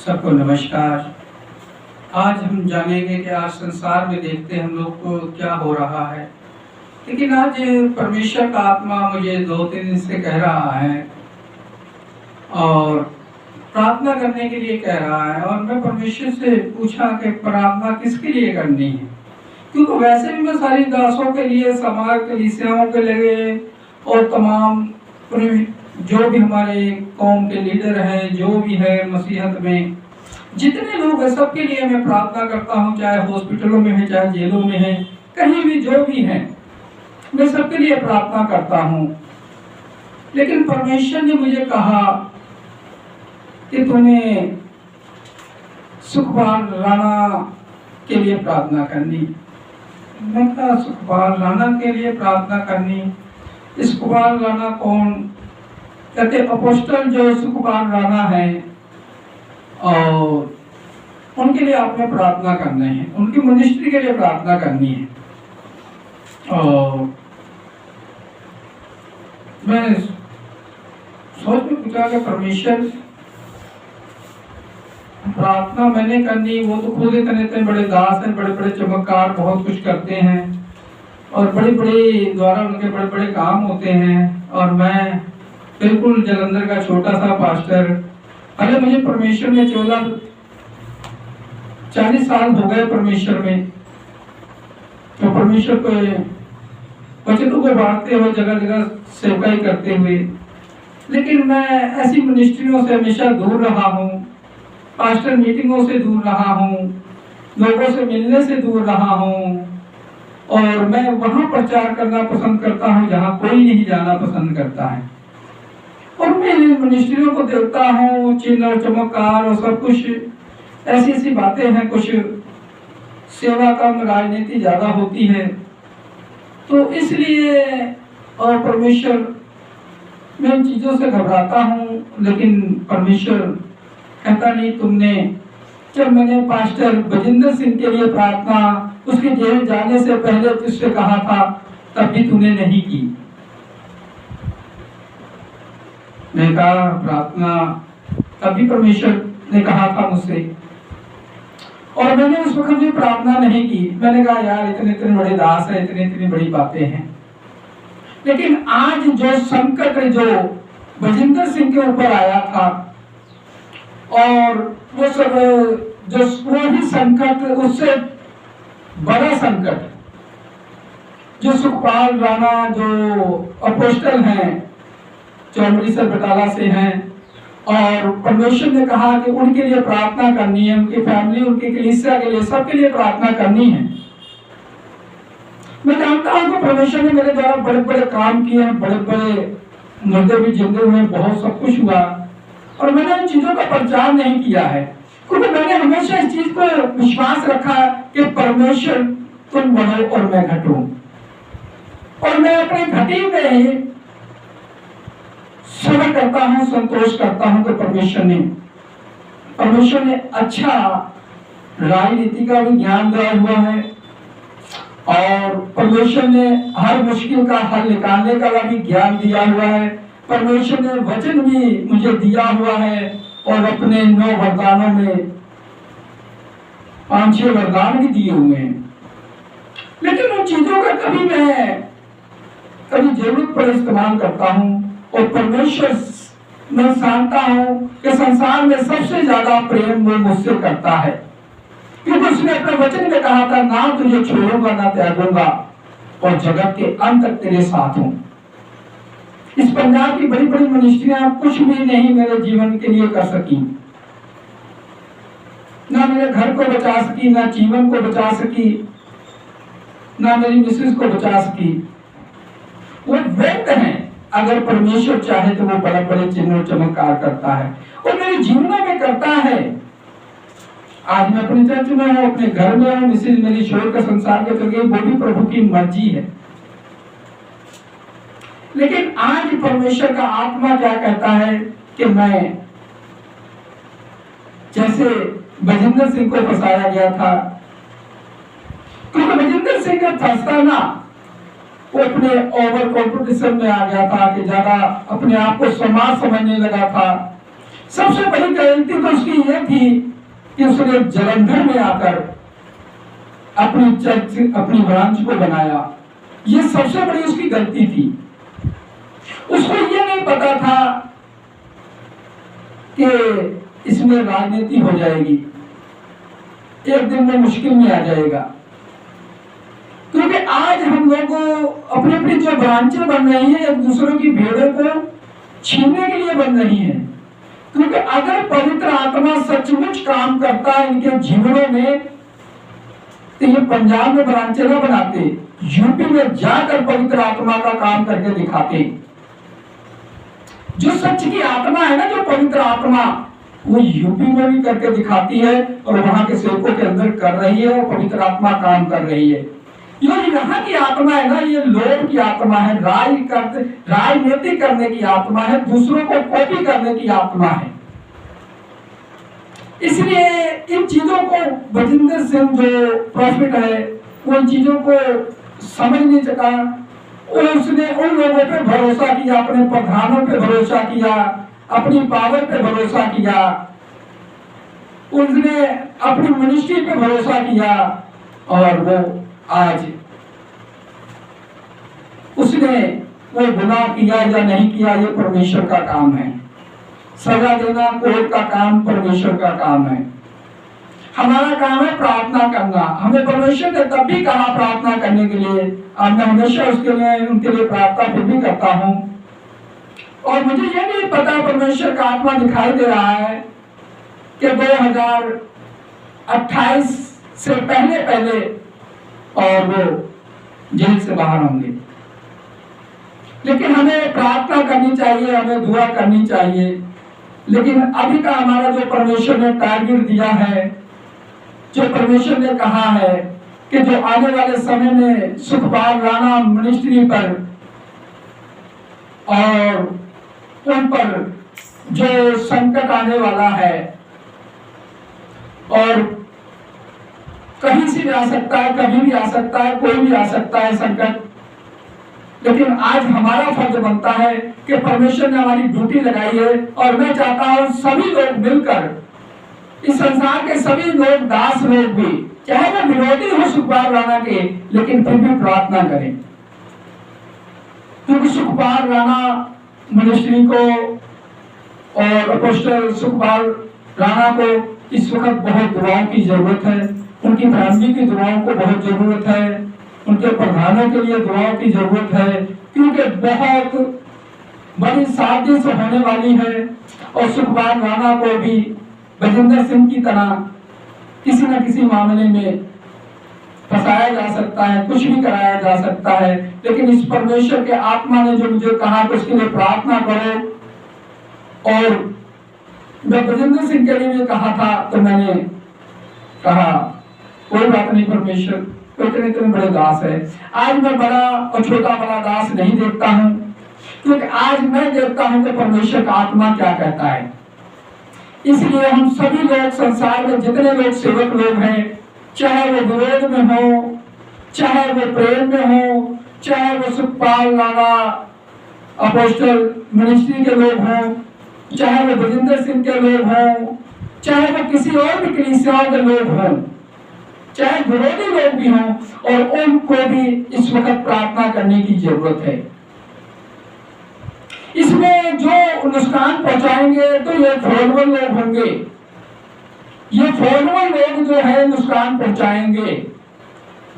सबको नमस्कार। आज हम जानेंगे कि आज संसार में देखते हैं हम लोग को क्या हो रहा है। लेकिन आज परमेश्वर का आत्मा मुझे 2-3 दिन से कह रहा है और प्रार्थना करने के लिए कह रहा है। और मैं परमेश्वर से पूछा कि प्रार्थना किसके लिए करनी है, क्योंकि वैसे भी मैं सारी दासों के लिए, समाज कलीसियाओं के लिए और तमाम जो भी हमारे कौम के लीडर हैं, जो भी है मसीहत में जितने लोग हैं, सबके लिए मैं प्रार्थना करता हूँ। चाहे हॉस्पिटलों में है, चाहे जेलों में है, कहीं भी जो भी है, मैं सबके लिए प्रार्थना करता हूँ। लेकिन परमेश्वर ने मुझे कहा कि तुम्हें सुखपाल राणा के लिए प्रार्थना करनी। मैं कहा सुखपाल राणा के लिए प्रार्थना करनी? सुखपाल राणा कौन? कहते अपोस्टल जो सुखपाल राणा है और उनके लिए आपने प्रार्थना करना है, उनकी मिनिस्ट्री के लिए प्रार्थना करनी है। और मैं सोच में पूछा कि परमेश्वर प्रार्थना मैंने करनी, वो तो खुद इतने बड़े दास हैं, बड़े बड़े चमत्कार बहुत कुछ करते हैं और बड़े बड़े द्वारा उनके बड़े बड़े काम होते हैं। और मैं बिल्कुल जलंधर का छोटा सा पास्टर। अरे मुझे परमेश्वर ने 40 साल हो गए परमेश्वर में, तो परमेश्वर को वचनों को बांटते हुए, जगह जगह सेवकाई करते हुए। लेकिन मैं ऐसी मिनिस्ट्रियों से हमेशा दूर रहा हूँ, पास्टर मीटिंगों से दूर रहा हूँ, लोगों से मिलने से दूर रहा हूँ। और मैं वहां प्रचार करना पसंद करता हूँ जहाँ कोई नहीं जाना पसंद करता है। और मैं इन मिनिस्ट्रियों को देखता हूँ, चिन्ह और चमत्कार और सब कुछ ऐसी ऐसी बातें हैं, कुछ सेवा कम, राजनीति ज्यादा होती है। तो इसलिए और परमेश्वर, मैं इन चीजों से घबराता हूँ। लेकिन परमेश्वर कहता नहीं, तुमने जब मैंने पास्टर बजिंदर सिंह के लिए प्रार्थना उसके जेल जाने से पहले तुझसे कहा था, तब भी तूने नहीं की। मैं कहा प्रार्थना तभी परमेश्वर ने कहा था मुझसे, और मैंने उस वक्त भी प्रार्थना नहीं की। मैंने कहा यार इतने इतने बड़े दास है, इतनी इतनी बड़ी बातें हैं। लेकिन आज जो संकट जो बजिंदर सिंह के ऊपर आया था, और वो सब जो वही संकट, उससे बड़ा संकट जो सुखपाल राणा जो अपोस्टल हैं, जो अमृतसर बटाला से हैं, और परमेश्वर ने कहा कि उनके लिए प्रार्थना करनी है, उनकी फैमिली, उनकी कलीसिया के लिए, सबके लिए प्रार्थना करनी है। मैं जानता हूं कि परमेश्वर ने मेरे द्वारा बड़े बड़े काम किए हैं, बड़े बड़े मुद्दे भी जिंदे हुए, बहुत सब कुछ हुआ, और मैंने इन चीजों का प्रचार नहीं किया है, क्योंकि मैंने हमेशा इस चीज को विश्वास रखा कि परमेश्वर तुम बढ़ो और मैं घटूं। और मैं अपनी घटी में ही सब्र करता हूं, संतोष करता हूं कि परमेश्वर ने अच्छा राजनीति का भी ज्ञान दिया हुआ है, और परमेश्वर ने हर मुश्किल का हल निकालने का भी ज्ञान दिया हुआ है। परमेश्वर ने वचन भी मुझे दिया हुआ है, और अपने 9 वरदानों में 5-6 वरदान भी दिए हुए हैं। लेकिन उन चीजों का कभी जरूरत पर इस्तेमाल करता हूँ, और परमेश्वर मैं जानता हूँ कि संसार में सबसे ज्यादा प्रेम वो मुझसे करता है, क्योंकि उसने अपने वचन में कहा था, ना तुझे छोड़ूंगा ना त्यागूंगा, और जगत के अंत तक तेरे साथ हूं। इस पंजाब की बड़ी बड़ी मिनिस्ट्रियां कुछ भी नहीं मेरे जीवन के लिए कर सकी, ना मेरे घर को बचा सकी, ना जीवन को बचा सकी, ना मेरी मिसेस को बचा सकी। वो व्यक्त हैं, अगर परमेश्वर चाहे तो वो बड़े बड़े चिन्ह और चमत्कार करता है, और मेरे जीवन में करता है। आज मैं अपने चर्च में हूँ, अपने घर में हूँ, मिसेज मेरी छोड़ कर संसार के चल गई, वो भी प्रभु की मर्जी है। लेकिन आज परमेश्वर का आत्मा क्या कहता है कि मैं, जैसे बजिंदर सिंह को फंसाया गया था, क्योंकि बजिंदर सिंह का फंसता ना, वो अपने ओवर कॉन्फिडेंस में आ गया था कि ज्यादा अपने आप को समाज समझने लगा था, सबसे बड़ी गलती तो उसकी ये थी कि उसने जलंधर में आकर अपनी चर्च, अपनी ब्रांच को बनाया। ये सबसे बड़ी उसकी गलती थी। उसको ये नहीं पता था कि इसमें राजनीति हो जाएगी, एक दिन में मुश्किल में आ जाएगा। क्योंकि आज हम लोग अपनी अपनी जो ब्रांचें बन रही हैं एक दूसरों की भेड़ों को छीनने के लिए बन रही हैं। क्योंकि अगर पवित्र आत्मा सचमुच काम करता है इनके जीवनों में, तो ये पंजाब में ब्रांचें न बनाते, यूपी में जाकर पवित्र आत्मा का काम करके दिखाते। जो सच की आत्मा है ना, जो पवित्र आत्मा, वो यूपी में भी करके दिखाती है और वहां के सेवकों के अंदर कर रही है और पवित्र आत्मा काम कर रही है। ये यहाँ की आत्मा है ना, ये लोभ की आत्मा है, राजनीति करने की आत्मा है, दूसरों को कॉपी करने की आत्मा है। इसलिए इन चीजों को बजिंदर सिंह जो प्रॉफिट है वो इन चीजों को समझ नहीं सका और उसने उन लोगों पे भरोसा किया, अपने प्रधानों पे भरोसा किया, अपनी पावर पे भरोसा किया, उसने अपनी मिनिस्ट्री पे भरोसा किया और वो आज उसने वो गुनाह किया या नहीं किया ये परमेश्वर का काम है। सजा देना कोर्ट का काम परमेश्वर का काम है। हमारा काम है प्रार्थना करना। हमें परमेश्वर ने तब भी कहा प्रार्थना करने के लिए, और मैं हमेशा उसके लिए उनके लिए प्रार्थना फिर भी करता हूँ। और मुझे ये नहीं पता परमेश्वर का आत्मा दिखाई दे रहा है कि 2028 से पहले और वो जेल से बाहर होंगे। लेकिन हमें प्रार्थना करनी चाहिए, हमें दुआ करनी चाहिए। लेकिन अभी का हमारा जो परमेश्वर ने टारगेट दिया है, जो परमेश्वर ने कहा है कि जो आने वाले समय में सुखपाल राणा मिनिस्ट्री पर और उन पर जो संकट आने वाला है, और कहीं से भी आ सकता है, कभी भी आ सकता है, कोई भी आ सकता है संकट। लेकिन आज हमारा फर्ज बनता है कि परमेश्वर ने हमारी ड्यूटी लगाई है और मैं चाहता हूं सभी लोग मिलकर, इस संसार के सभी लोग, दास लोग भी, चाहे वो विरोधी हो सुखपाल राणा के, लेकिन फिर भी प्रार्थना करें। क्योंकि सुखपाल राणा मिनिस्ट्री को और अपोस्टल सुखपाल राणा को इस वक्त बहुत दुआओं की जरूरत है। उनकी फैमिली की दुआओं को बहुत जरूरत है, उनके प्रधानों के लिए दुआओं की जरूरत है, क्योंकि बहुत बड़ी साजिश होने वाली है। और सुखपाल राणा को भी बजिंदर सिंह की तरह किसी न किसी मामले में फंसाया जा सकता है, कुछ भी कराया जा सकता है। लेकिन इस परमेश्वर के आत्मा ने जो मुझे कहा कि उसके लिए प्रार्थना करो, और मैं बजिंदर सिंह के लिए भी कहा था, तो मैंने कहा कोई बात नहीं, परमेश्वर इतने इतने बड़े दास है। आज मैं बड़ा और छोटा बड़ा दास नहीं देखता हूँ, क्योंकि आज मैं देखता हूँ कि परमेश्वर का आत्मा क्या कहता है। इसलिए हम सभी लोग, संसार में जितने लोग सेवक लोग हैं, चाहे वो विरोध में हो, चाहे वो प्रेम में हो, चाहे वो सुखपाल राणा अपोस्टल मिनिस्ट्री के लोग हों, चाहे वो बजिंदर सिंह के लोग हों, चाहे वो किसी और भी कलीसियाओं के लोग हों, चाहे विरोधी लोग भी हों, और उनको भी इस वक्त प्रार्थना करने की जरूरत है। इसमें जो नुकसान पहुंचाएंगे तो ये फॉलोअर लोग होंगे। ये फॉलोअर लोग जो है नुकसान पहुंचाएंगे।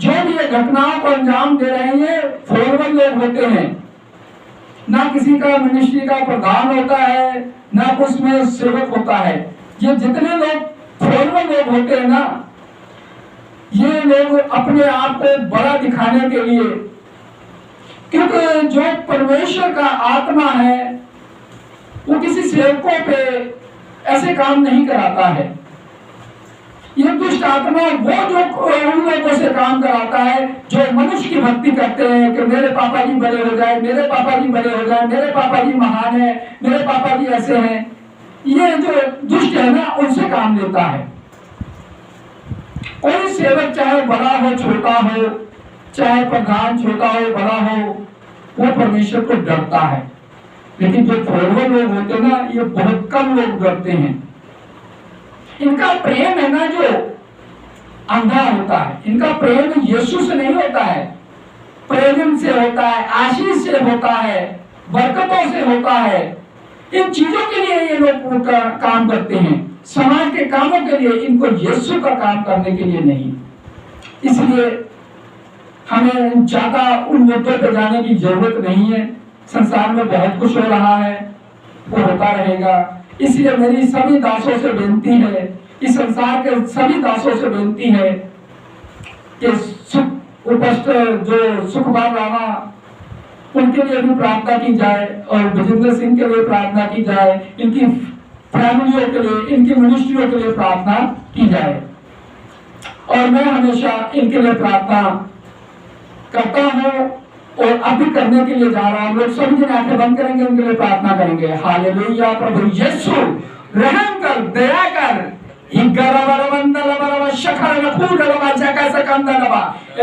जो भी ये घटनाओं को अंजाम दे रहे हैं फॉलोअर लोग होते हैं। ना किसी का मिनिस्ट्री का प्रधान होता है, ना उसमें सेवक होता है। ये जितने लोग फॉलोअर लोग होते हैं ना, ये लोग अपने आप को बड़ा दिखाने के लिए, क्योंकि जो परमेश्वर का आत्मा है वो किसी सेवकों पे ऐसे काम नहीं कराता है। ये दुष्ट आत्मा वो जो उन लोगों से काम कराता है जो मनुष्य की भक्ति करते हैं कि मेरे पापा जी बड़े हो जाए, मेरे पापा जी बड़े हो जाए, मेरे पापा जी महान है, मेरे पापा जी ऐसे हैं। ये जो दुष्ट है ना, उनसे काम लेता है। कोई सेवक चाहे बड़ा हो छोटा हो, चाहे प्रधान छोटा हो बड़ा हो, वो परमेश्वर को डरता है। लेकिन जो फॉलोअर लोग होते हैं ना, ये बहुत कम लोग डरते हैं। इनका प्रेम है ना जो अंधा होता है, इनका प्रेम यीशु से नहीं होता है, प्रेम से होता है, आशीष से होता है, बरकतों से होता है। इन चीजों के लिए ये लोग काम करते हैं, समाज के कामों के लिए, इनको यीशु का काम करने के लिए नहीं। इसलिए हमें ज्यादा उन मुद्दों पर जाने की जरूरत नहीं है। संसार में बहुत कुछ हो रहा है, वो होता रहेगा। इसलिए मेरी सभी दासों से बेनती है, इस संसार के सभी दासों से बेनती है कि उपस्थ जो सुखबार राणा, उनके लिए भी प्रार्थना की जाए और भजिंदर सिंह के लिए प्रार्थना की जाए, इनकी फैमिलियों के लिए, इनकी मिनिस्ट्रियों के लिए प्रार्थना की जाए। और मैं हमेशा इनके लिए प्रार्थना करता हूँ और अभी करने के लिए जा रहा हूँ। लोग सभी दिन आंखें बंद करेंगे, उनके लिए प्रार्थना करेंगे। हालेलुया। प्रभु यीशु रहम कर, दया कर। In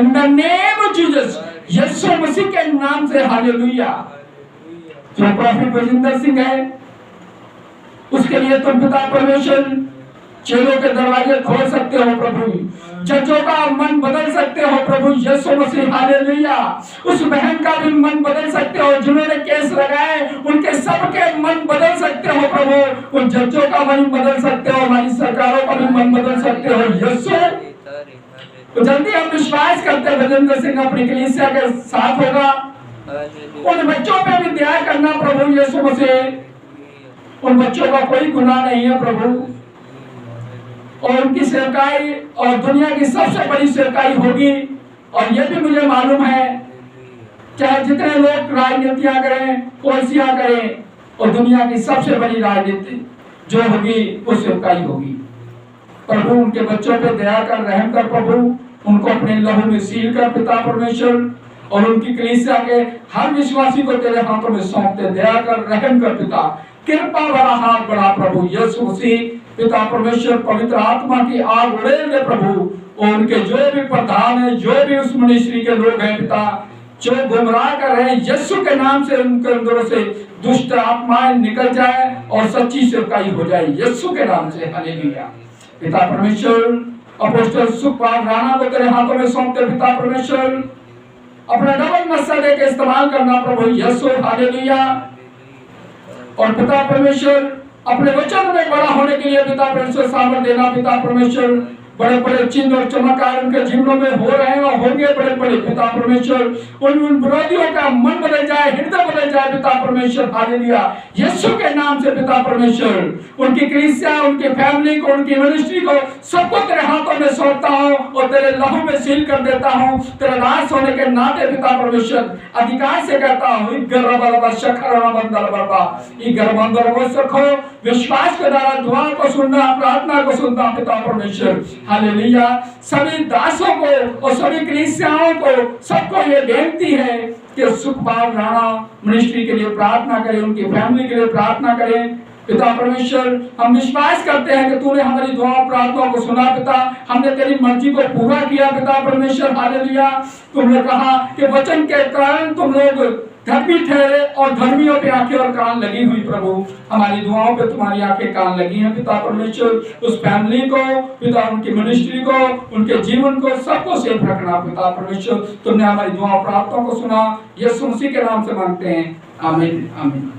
the name of Jesus, यीशु मसीह के नाम से हालेलुया। जो प्रॉफिट भजिंदर सिंह है, उसके लिए तुम पिता परमेश्वर चेलों के दरवाजे खोल सकते हो प्रभु, जजों का मन बदल सकते हो प्रभु यीशु मसीह। हालेलुया। उस बहन का भी मन बदल सकते हो, जिन्होंने केस लगाए उनके सबके मन बदल सकते हो प्रभु। उन जजों का मन बदल सकते हो, हमारी सरकारों का भी मन बदल सकते हो यीशु। तो जल्दी हम विश्वास करते हैं भजिंदर सिंह अपनी कलीसिया के साथ होगा। उन बच्चों पे भी दया करना प्रभु यीशु मसीह। उन बच्चों का कोई गुनाह नहीं है प्रभु, और उनकी सेवकाई और दुनिया की सबसे बड़ी सेवकाई होगी। और ये भी मुझे मालूम है, चाहे जितने लोग राजनीतियां करें, पॉलिसियां करें, और दुनिया की सबसे बड़ी राजनीति जो होगी वो सेवकाई होगी। प्रभु उनके बच्चों पे दया कर, रहम कर प्रभु, उनको अपने लहू में सील कर पिता परमेश्वर, और उनकी कलीसिया के हर विश्वासी को तेरे हाथों में सौंपते, दया कर, रहम कर पिता, कृपा भरा हाथ बढ़ा प्रभु यीशु मसीह। पिता परमेश्वर पवित्र आत्मा की आग उड़ेल दे प्रभु, और उनके जो भी प्रधान है, जो भी उस मिनिस्ट्री के लोग हैं पिता, जो गुमराह कर रहे हैं, यीशु के नाम से उनके अंदरों से दुष्ट आत्माएं निकल जाए और सच्ची सेवकाई हो जाए यीशु के नाम से। हालेलुया। पिता परमेश्वर अपोस्टल सुखपाल राणा को तेरे हाथों में सौंपते पिता परमेश्वर, अपना डबल मसले के इस्तेमाल करना प्रभु यीशु। हालेलुया। और पिता परमेश्वर अपने वचन में बड़ा होने के लिए पिता परमेश्वर सामर्थ देना पिता परमेश्वर। बड़े बड़े चिन्ह और चमत्कार उनके जीवनों में हो रहे हैं और होंगे बड़े बड़े पिता परमेश्वर। उन विरोधियों का मन बदल जाए, हृदय बदल जाए पिता परमेश्वर। हालेलुया। यीशु के नाम से पिता परमेश्वर, उनकी कलीसिया, उनकी फैमिली को, उनकी मिनिस्ट्री को, सबको तेरे हाथों में सौंपता हूँ और तेरे लहू में सील कर देता हूँ। तेरे दास होने के नाते पिता परमेश्वर अधिकार से कहता हूँ, विश्वास के द्वारा दुआ को सुनना, प्रार्थना को सुनना पिता परमेश्वर। हालेलुया। सभी दासों को और सभी कलीसियाओं को, सबको ये बेनती है कि सुखपाल राणा मिनिस्ट्री के लिए प्रार्थना करें, उनकी फैमिली के लिए प्रार्थना करें पिता परमेश्वर। हम विश्वास करते हैं कि तूने हमारी दुआओं प्रार्थनाओं को सुना पिता, हमने तेरी मर्जी को पूरा किया पिता परमेश्वर। हालेलुया। तुमने कहा कि वचन के कारण तुम लोग धर्मी ठहरे और धर्मियों पे आंखें और कान लगी हुई प्रभु। हमारी दुआओं पे तुम्हारी आंखें कान लगी हैं पिता परमेश्वर। उस फैमिली को पिता, उनकी मिनिस्ट्री को, उनके जीवन को, सबको सेफ रखना पिता परमेश्वर। तुमने हमारी दुआओं प्रार्थनाओं को सुना, यीशु मसीह के नाम से मांगते हैं, आमीन आमीन।